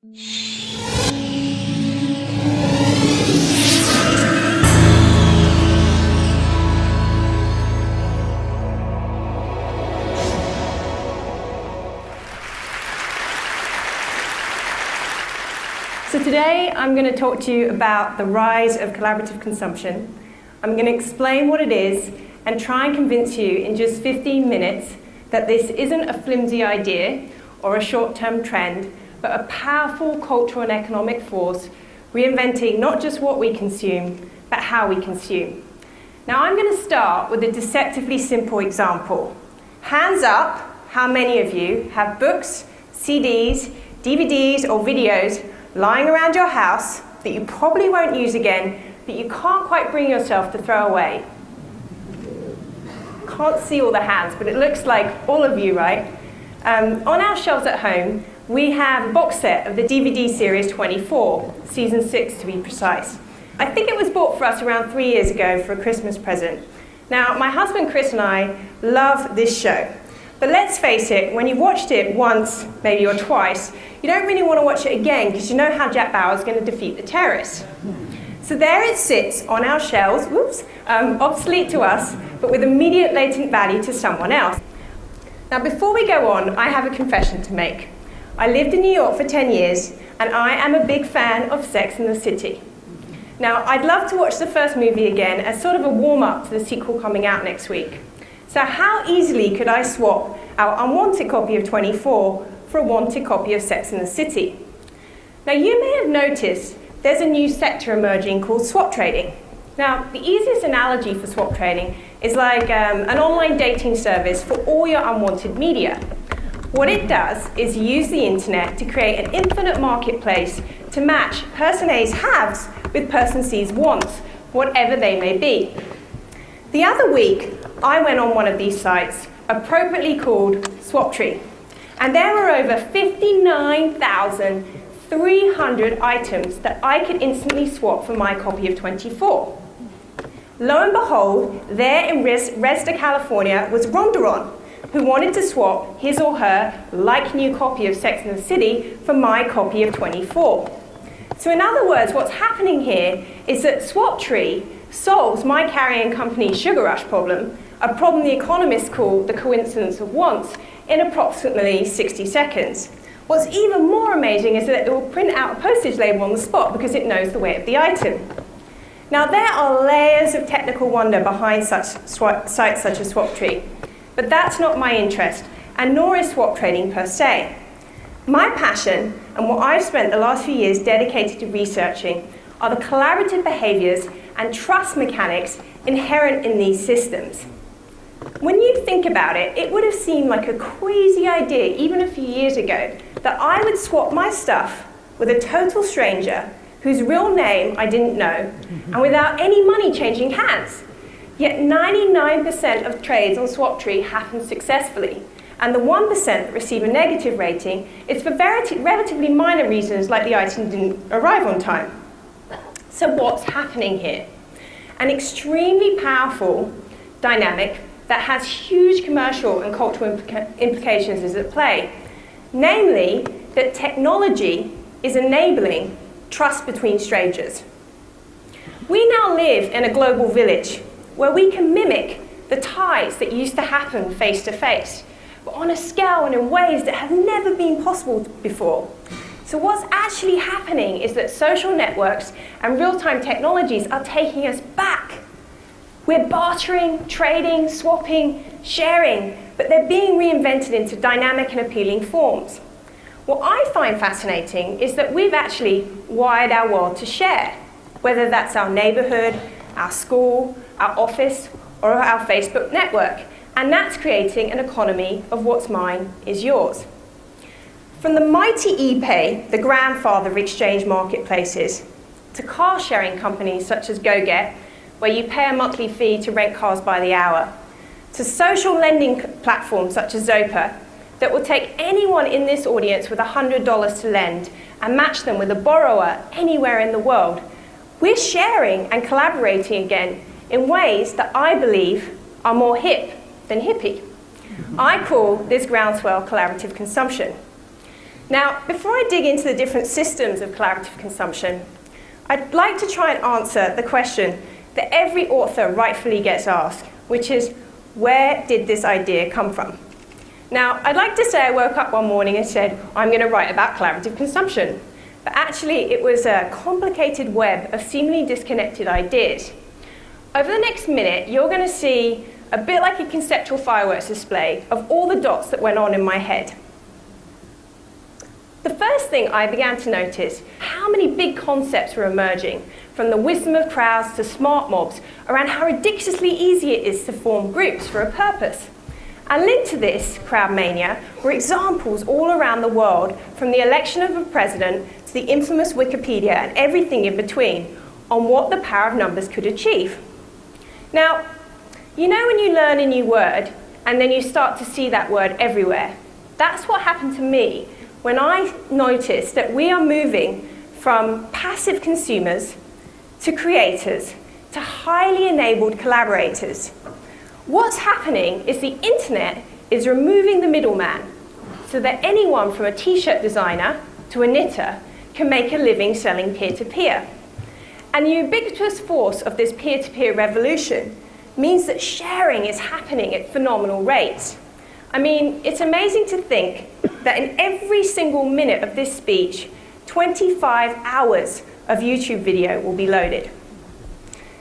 So today I'm going to talk to you about the rise of collaborative consumption. I'm going to explain what it is and try and convince you in just 15 minutes that this isn't a flimsy idea or a short-term trend, but a powerful cultural and economic force reinventing not just what we consume, but how we consume. Now I'm going to start with a deceptively simple example. Hands up, how many of you have books, CDs, DVDs or videos lying around your house that you probably won't use again, but you can't quite bring yourself to throw away? Can't see all the hands, but it looks like all of you, right? On our shelves at home, we have a box set of the DVD series 24, season 6 to be precise. I think it was bought for us around 3 years ago for a Christmas present. Now, my husband Chris and I love this show. But let's face it, when you've watched it once, maybe or twice, you don't really want to watch it again because you know how Jack Bauer is going to defeat the terrorists. So there it sits on our shelves, obsolete to us, but with immediate latent value to someone else. Now before we go on, I have a confession to make. I lived in New York for 10 years, and I am a big fan of Sex and the City. Now, I'd love to watch the first movie again as sort of a warm-up to the sequel coming out next week. So how easily could I swap our unwanted copy of 24 for a wanted copy of Sex and the City? Now, you may have noticed there's a new sector emerging called swap trading. Now, the easiest analogy for swap trading is like an online dating service for all your unwanted media. What it does is use the internet to create an infinite marketplace to match person A's haves with person C's wants, whatever they may be. The other week, I went on one of these sites, appropriately called Swaptree, and there were over 59,300 items that I could instantly swap for my copy of 24. Lo and behold, there in Resda, California was Rondaron, who wanted to swap his or her like-new copy of Sex and the City for my copy of 24. So in other words, what's happening here is that Swaptree solves my carrying company's sugar rush problem, a problem the economists call the coincidence of wants, in approximately 60 seconds. What's even more amazing is that it will print out a postage label on the spot because it knows the weight of the item. Now, there are layers of technical wonder behind such sites such as Swaptree, but that's not my interest, and nor is swap trading per se. My passion, and what I've spent the last few years dedicated to researching, are the collaborative behaviors and trust mechanics inherent in these systems. When you think about it, it would have seemed like a crazy idea, even a few years ago, that I would swap my stuff with a total stranger whose real name I didn't know, and without any money changing hands. Yet 99% of trades on Swaptree happen successfully, and the 1% that receive a negative rating is for relatively minor reasons, like the item didn't arrive on time. So what's happening here? An extremely powerful dynamic that has huge commercial and cultural implications is at play. Namely, that technology is enabling trust between strangers. We now live in a global village where we can mimic the ties that used to happen face to face, but on a scale and in ways that have never been possible before. So what's actually happening is that social networks and real-time technologies are taking us back. We're bartering, trading, swapping, sharing, but they're being reinvented into dynamic and appealing forms. What I find fascinating is that we've actually wired our world to share, whether that's our neighborhood, our school, our office, or our Facebook network, and that's creating an economy of what's mine is yours. From the mighty ePay, the grandfather of exchange marketplaces, to car-sharing companies such as GoGet, where you pay a monthly fee to rent cars by the hour, to social lending platforms such as Zopa, that will take anyone in this audience with $100 to lend and match them with a borrower anywhere in the world. We're sharing and collaborating again in ways that I believe are more hip than hippie. I call this groundswell collaborative consumption. Now, before I dig into the different systems of collaborative consumption, I'd like to try and answer the question that every author rightfully gets asked, which is, where did this idea come from? Now, I'd like to say I woke up one morning and said, I'm going to write about collaborative consumption. But actually, it was a complicated web of seemingly disconnected ideas. Over the next minute, you're going to see a bit like a conceptual fireworks display of all the dots that went on in my head. The first thing I began to notice, how many big concepts were emerging, from the wisdom of crowds to smart mobs, around how ridiculously easy it is to form groups for a purpose. And linked to this crowd mania were examples all around the world, from the election of a president to the infamous Wikipedia and everything in between, on what the power of numbers could achieve. Now, you know when you learn a new word and then you start to see that word everywhere? That's what happened to me when I noticed that we are moving from passive consumers to creators to highly enabled collaborators. What's happening is the internet is removing the middleman so that anyone from a t-shirt designer to a knitter can make a living selling peer-to-peer. And the ubiquitous force of this peer-to-peer revolution means that sharing is happening at phenomenal rates. I mean, it's amazing to think that in every single minute of this speech, 25 hours of YouTube video will be loaded.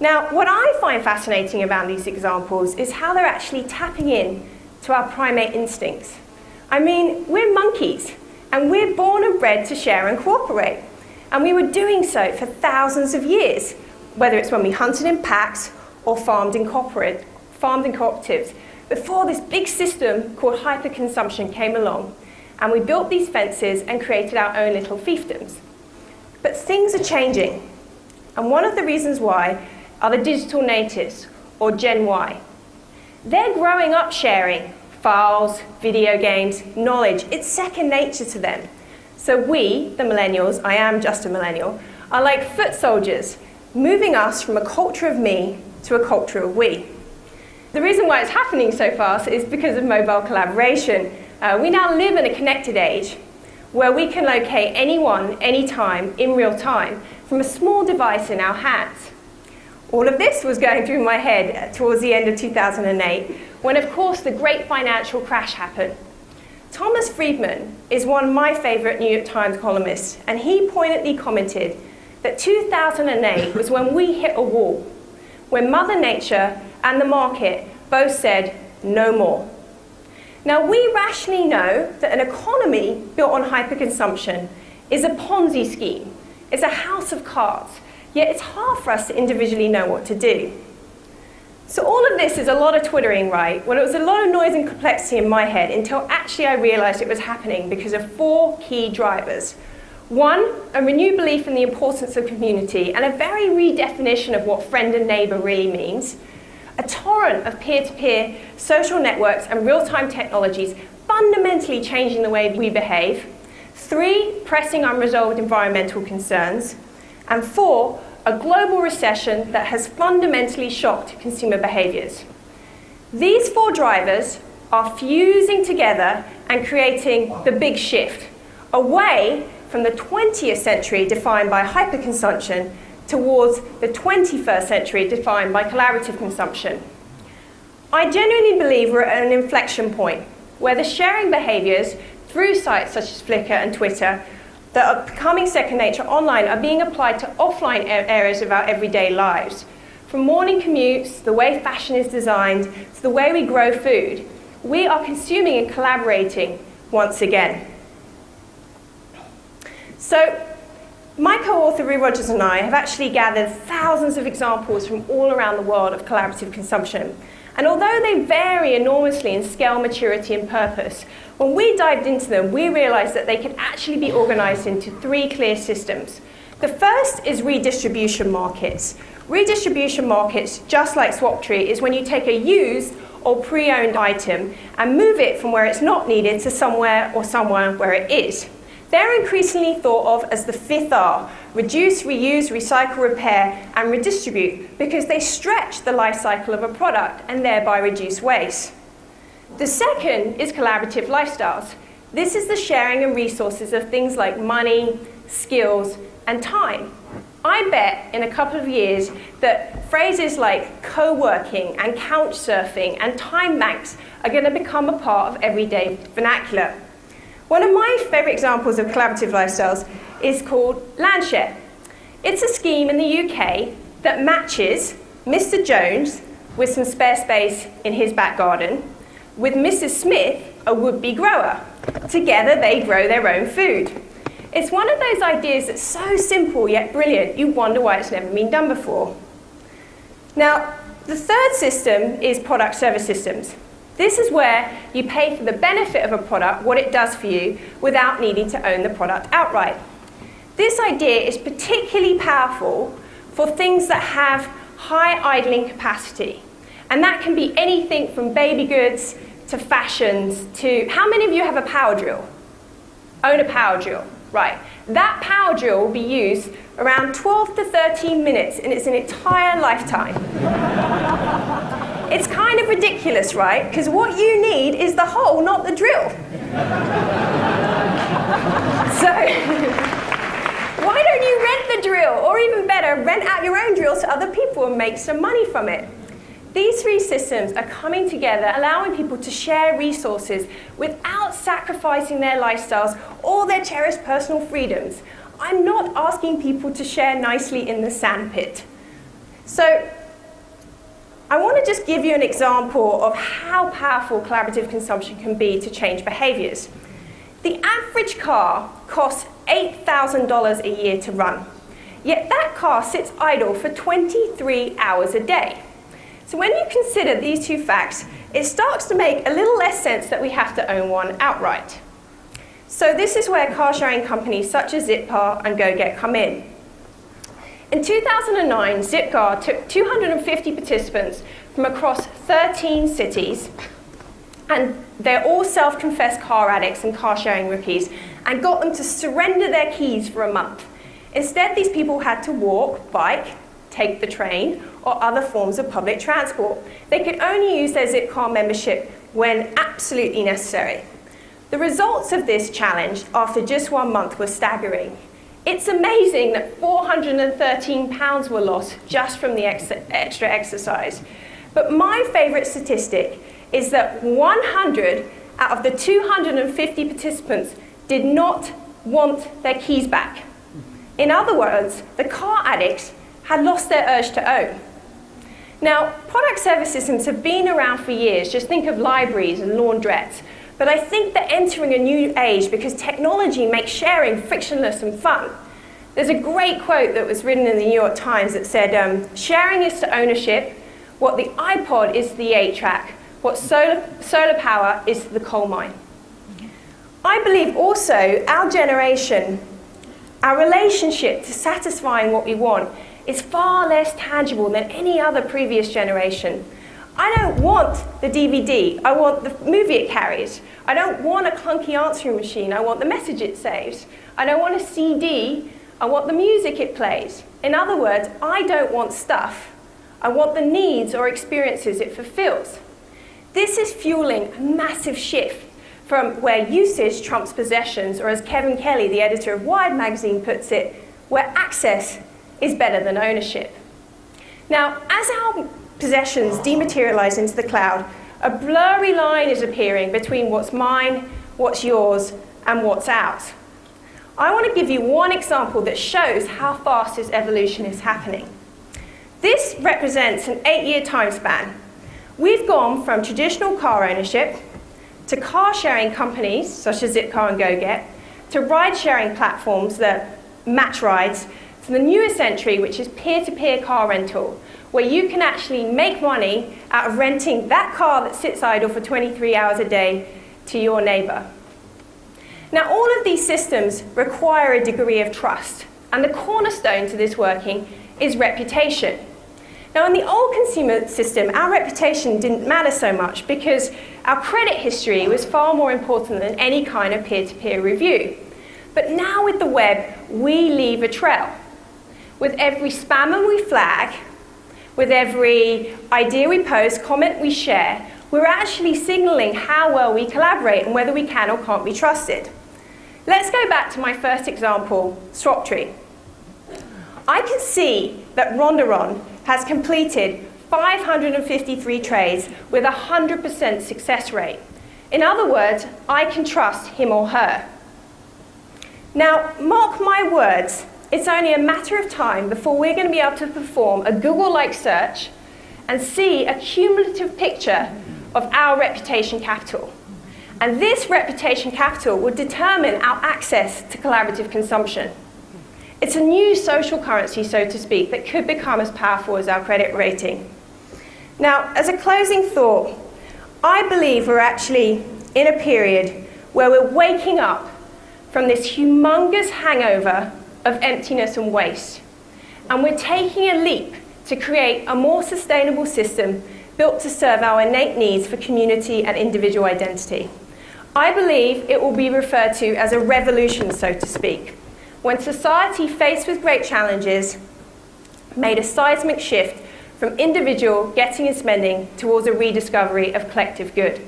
Now, what I find fascinating about these examples is how they're actually tapping in to our primate instincts. I mean, we're monkeys, and we're born and bred to share and cooperate. And we were doing so for thousands of years, whether it's when we hunted in packs or farmed in cooperatives, before this big system called hyperconsumption came along, and we built these fences and created our own little fiefdoms. But things are changing, and one of the reasons why are the digital natives, or Gen Y. They're growing up sharing files, video games, knowledge. It's second nature to them. So we, the millennials, I am just a millennial, are like foot soldiers, moving us from a culture of me to a culture of we. The reason why it's happening so fast is because of mobile collaboration. We now live in a connected age where we can locate anyone, anytime, in real time, from a small device in our hands. All of this was going through my head towards the end of 2008, when of course the great financial crash happened. Thomas Friedman is one of my favorite New York Times columnists, and he poignantly commented that 2008 was when we hit a wall, when Mother Nature and the market both said, no more. Now, we rationally know that an economy built on hyperconsumption is a Ponzi scheme. It's a house of cards, yet it's hard for us to individually know what to do. So all of this is a lot of twittering, right? Well, it was a lot of noise and complexity in my head until actually I realized it was happening because of 4 key drivers. 1, a renewed belief in the importance of community and a very redefinition of what friend and neighbor really means. A torrent of peer-to-peer social networks and real-time technologies fundamentally changing the way we behave. 3, pressing unresolved environmental concerns. And 4, a global recession that has fundamentally shocked consumer behaviors. These 4 drivers are fusing together and creating the big shift away from the 20th century defined by hyperconsumption towards the 21st century defined by collaborative consumption. I genuinely believe we're at an inflection point where the sharing behaviors through sites such as Flickr and Twitter that are becoming second nature online are being applied to offline areas of our everyday lives. From morning commutes, the way fashion is designed, to the way we grow food, we are consuming and collaborating once again. So, my co-author Rue Rogers and I have actually gathered thousands of examples from all around the world of collaborative consumption. And although they vary enormously in scale, maturity, and purpose, when we dived into them, we realized that they could actually be organized into 3 clear systems. The first is redistribution markets. Redistribution markets, just like Swaptree, is when you take a used or pre-owned item and move it from where it's not needed to somewhere or somewhere where it is. They're increasingly thought of as the 5th R, reduce, reuse, recycle, repair, and redistribute, because they stretch the life cycle of a product and thereby reduce waste. The second is collaborative lifestyles. This is the sharing and resources of things like money, skills, and time. I bet in a couple of years that phrases like co-working and couch surfing and time banks are going to become a part of everyday vernacular. One of my favourite examples of collaborative lifestyles is called Landshare. It's a scheme in the UK that matches Mr. Jones with some spare space in his back garden with Mrs. Smith, a would-be grower. Together they grow their own food. It's one of those ideas that's so simple yet brilliant, you wonder why it's never been done before. Now, the third system is product service systems. This is where you pay for the benefit of a product, what it does for you, without needing to own the product outright. This idea is particularly powerful for things that have high idling capacity. And that can be anything from baby goods to fashions to... How many of you have a power drill? Own a power drill? Right. That power drill will be used around 12 to 13 minutes in its entire lifetime. It's kind of ridiculous, right? Because what you need is the hole, not the drill. So, why don't you rent the drill? Or even better, rent out your own drill to other people and make some money from it. These three systems are coming together, allowing people to share resources without sacrificing their lifestyles or their cherished personal freedoms. I'm not asking people to share nicely in the sandpit. So, I want to just give you an example of how powerful collaborative consumption can be to change behaviours. The average car costs $8,000 a year to run, yet that car sits idle for 23 hours a day. So when you consider these two facts, it starts to make a little less sense that we have to own one outright. So this is where car-sharing companies such as Zipcar and GoGet come in. In 2009, Zipcar took 250 participants from across 13 cities, and they're all self-confessed car addicts and car-sharing rookies, and got them to surrender their keys for a month. Instead, these people had to walk, bike, take the train, or other forms of public transport. They could only use their Zipcar membership when absolutely necessary. The results of this challenge after just 1 month were staggering. It's amazing that 413 pounds were lost just from the extra exercise. But my favourite statistic is that 100 out of the 250 participants did not want their keys back. In other words, the car addicts had lost their urge to own. Now, product service systems have been around for years. Just think of libraries and laundrettes. But I think they're entering a new age because technology makes sharing frictionless and fun. There's a great quote that was written in the New York Times that said, sharing is to ownership what the iPod is to the 8-track, what solar power is to the coal mine. I believe also our generation, our relationship to satisfying what we want is far less tangible than any other previous generation. I don't want the DVD, I want the movie it carries. I don't want a clunky answering machine, I want the message it saves. I don't want a CD, I want the music it plays. In other words, I don't want stuff, I want the needs or experiences it fulfills. This is fueling a massive shift from where usage trumps possessions, or as Kevin Kelly, the editor of Wired magazine, puts it, where access is better than ownership. Now, as our possessions dematerialize into the cloud, a blurry line is appearing between what's mine, what's yours, and what's ours. I want to give you one example that shows how fast this evolution is happening. This represents an 8-year time span. We've gone from traditional car ownership to car-sharing companies, such as Zipcar and GoGet, to ride-sharing platforms that match rides, to the newest entry, which is peer-to-peer car rental, where you can actually make money out of renting that car that sits idle for 23 hours a day to your neighbour. Now, all of these systems require a degree of trust, and the cornerstone to this working is reputation. Now, in the old consumer system, our reputation didn't matter so much because our credit history was far more important than any kind of peer-to-peer review. But now with the web, we leave a trail. With every spammer we flag, with every idea we post, comment we share, we're actually signaling how well we collaborate and whether we can or can't be trusted. Let's go back to my first example, SwapTree. I can see that Ronderon has completed 553 trades with a 100% success rate. In other words, I can trust him or her. Now, mark my words, it's only a matter of time before we're going to be able to perform a Google-like search and see a cumulative picture of our reputation capital. And this reputation capital will determine our access to collaborative consumption. It's a new social currency, so to speak, that could become as powerful as our credit rating. Now, as a closing thought, I believe we're actually in a period where we're waking up from this humongous hangover of emptiness and waste. And we're taking a leap to create a more sustainable system built to serve our innate needs for community and individual identity. I believe it will be referred to as a revolution, so to speak, when society, faced with great challenges, made a seismic shift from individual getting and spending towards a rediscovery of collective good.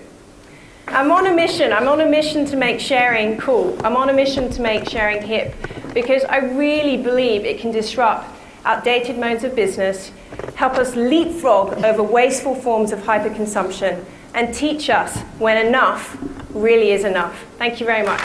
I'm on a mission. I'm on a mission to make sharing cool. I'm on a mission to make sharing hip, because I really believe it can disrupt outdated modes of business, help us leapfrog over wasteful forms of hyperconsumption, and teach us when enough really is enough. Thank you very much.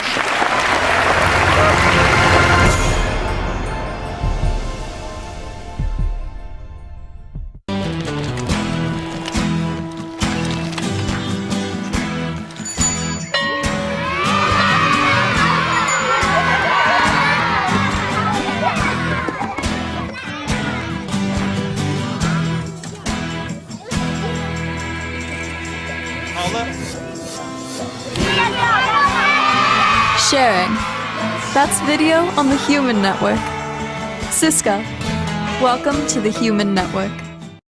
Sharing. That's video on the Human Network. Siska, welcome to the Human Network.